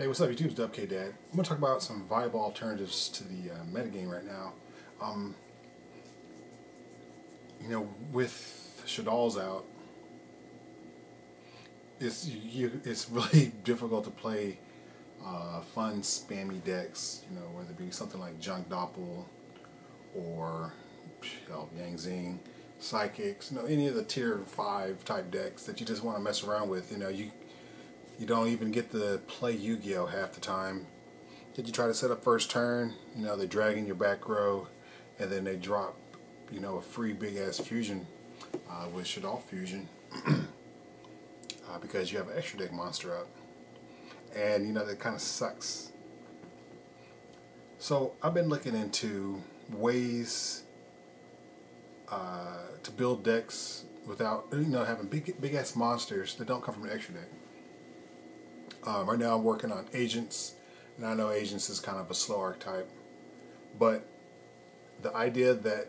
Hey, what's up, YouTube? It's Dubk Dad. I'm going to talk about some viable alternatives to the metagame right now. Um, with Shadal's out, it's really difficult to play fun, spammy decks. Whether it be something like Junk Doppel or Yang Zing, Psychics. Any of the tier 5 type decks that you just want to mess around with. You don't even get to play Yugioh half the time. Did you try to set up first turn? They drag in your back row, and then they drop, a free big ass fusion with Shadal Fusion because you have an extra deck monster up, and that kind of sucks. So I've been looking into ways to build decks without having big ass monsters that don't come from an extra deck. Right now I'm working on Agents, and I know Agents is kind of a slow archetype, but the idea that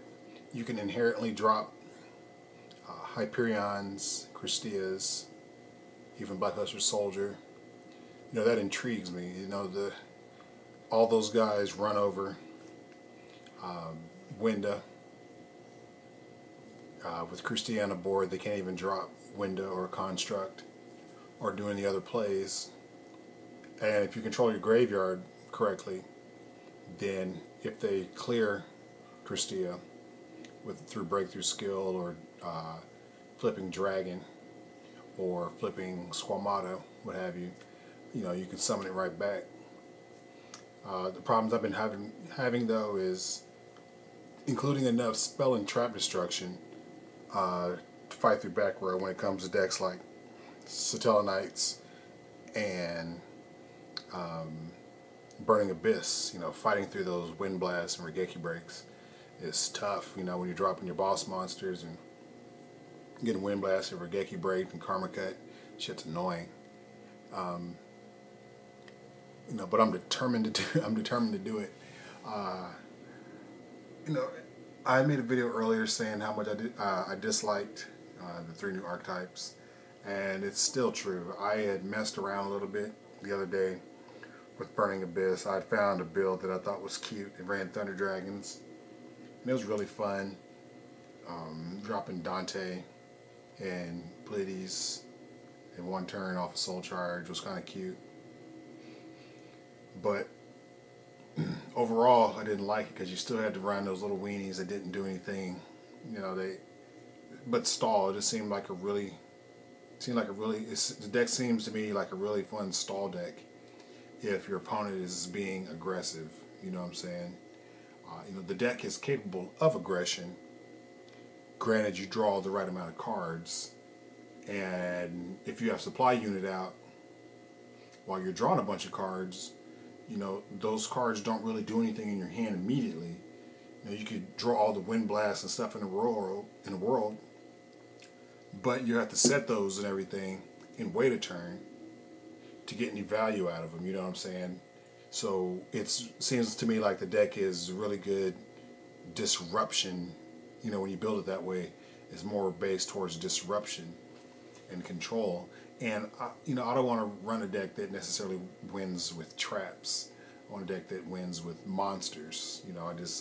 you can inherently drop Hyperions, Christias, even Blackluster Soldier, that intrigues me. All those guys run over Winda. With Christia on board, they can't even drop Winda or Construct or do any other plays. And if you control your graveyard correctly, then if they clear Christia through Breakthrough Skill or flipping Dragon or flipping Squamato, what have you, you can summon it right back. The problems I've been having though is including enough spell and trap destruction to fight through back row when it comes to decks like Satella Knights and Burning Abyss. Fighting through those Wind Blasts and Regeki Breaks is tough. When you're dropping your boss monsters and getting Wind Blast and Regeki Break and Karma Cut, shit's annoying. But I'm determined to do it. I made a video earlier saying how much I disliked the 3 new archetypes, and it's still true. I had messed around a little bit the other day with Burning Abyss. I found a build that I thought was cute. It ran Thunder Dragons, and it was really fun. Dropping Dante and Pleiades in one turn off a Soul Charge was kind of cute. But overall, I didn't like it because you still had to run those little weenies that didn't do anything. But stall. It just seemed like a really. The deck seems to me like a really fun stall deck if your opponent is being aggressive. You know what I'm saying? The deck is capable of aggression. Granted, you draw the right amount of cards, and if you have supply unit out while you're drawing a bunch of cards, those cards don't really do anything in your hand immediately. You could draw all the Wind Blasts and stuff in the world, but you have to set those and everything and wait a turn to get any value out of them. You know what I'm saying? So it seems to me like the deck is really good disruption. When you build it that way, it's more based towards disruption and control. And I don't want to run a deck that necessarily wins with traps. I want a deck that wins with monsters.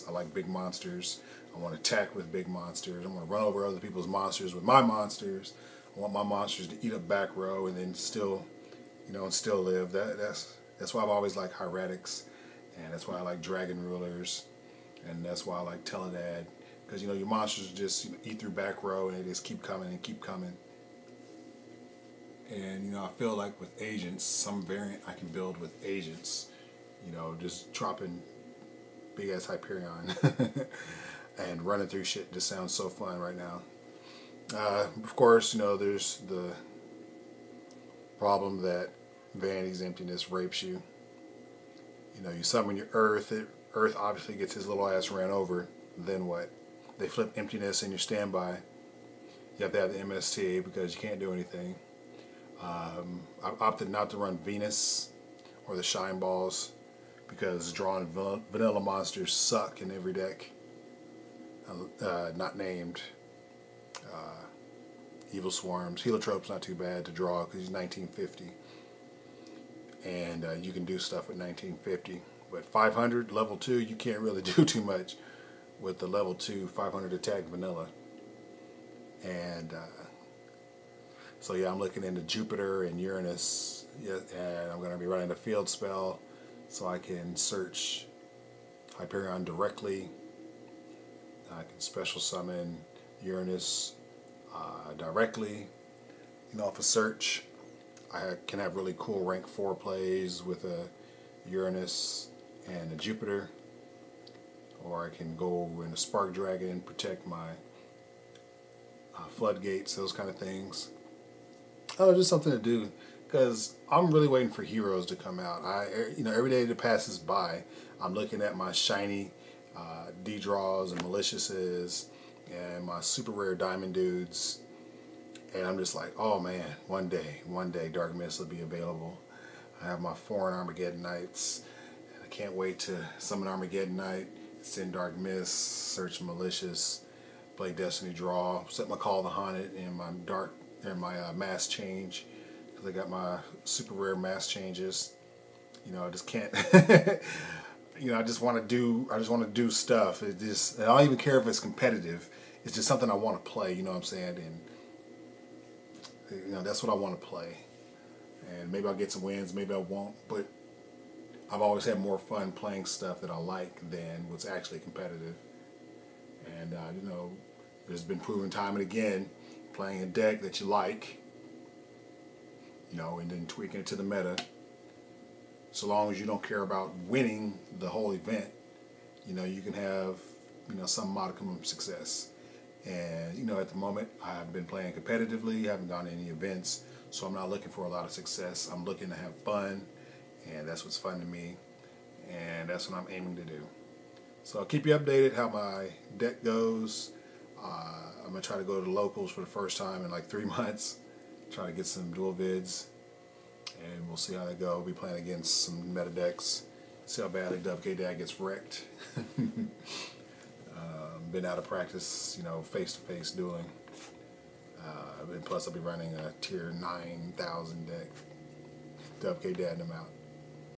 I like big monsters. I want to attack with big monsters. I want to run over other people's monsters with my monsters. I want my monsters to eat up back row and then still live. That's why I've always liked Hieratics, and that's why I like Dragon Rulers, and that's why I like Teledad, because your monsters just eat through back row and they just keep coming and keep coming. And I feel like with Agents, some variant I can build with Agents, just dropping big ass Hyperion and running through shit just sounds so fun right now. Of course, there's the problem that Vanity's Emptiness rapes you. You summon your Earth. Earth obviously gets his little ass ran over. Then what? They flip Emptiness in your standby. You have to have the MST because you can't do anything. I opted not to run Venus or the Shine Balls because drawing vanilla monsters suck in every deck. Not named. Evil Swarms. Heliotrope's not too bad to draw because he's 1950. and you can do stuff with 1950. But 500 level 2, you can't really do too much with the level 2 500 attack vanilla. And so yeah, I'm looking into Jupiter and Uranus, yeah, and I'm going to be running a field spell so I can search Hyperion directly. I can special summon Uranus directly, off a search. I can have really cool rank 4 plays with a Uranus and a Jupiter, or I can go in a Spark Dragon and protect my floodgates, those kind of things. Oh, just something to do, because I'm really waiting for heroes to come out. Every day that passes by, I'm looking at my shiny D-draws and maliciouses and my super rare diamond dudes, and I'm just like, oh man, one day Dark Mist will be available. I have my foreign Armageddon Knights, and I can't wait to summon Armageddon Knight, send Dark Mist, search malicious, play Destiny Draw, set my Call of the Haunted and my mass change, because I got my super rare mass changes. I just can't. I just want to do stuff. I don't even care if it's competitive. It's just something I want to play. You know what I'm saying? And that's what I want to play. And maybe I'll get some wins, maybe I won't. But I've always had more fun playing stuff that I like than what's actually competitive. And there's been proven time and again, playing a deck that you like, and then tweaking it to the meta. So long as you don't care about winning the whole event, you can have, some modicum of success. And, at the moment, I've been playing competitively, haven't gone to any events, so I'm not looking for a lot of success. I'm looking to have fun, and that's what's fun to me, and that's what I'm aiming to do. So I'll keep you updated how my deck goes. I'm going to try to go to the locals for the first time in like 3 months, try to get some dual vids, and we'll see how they go. We'll be playing against some meta decks, see how badly Dubk Dad gets wrecked. Been out of practice, face-to-face dueling. And plus I'll be running a tier 9,000 deck. Dubk Dad them out.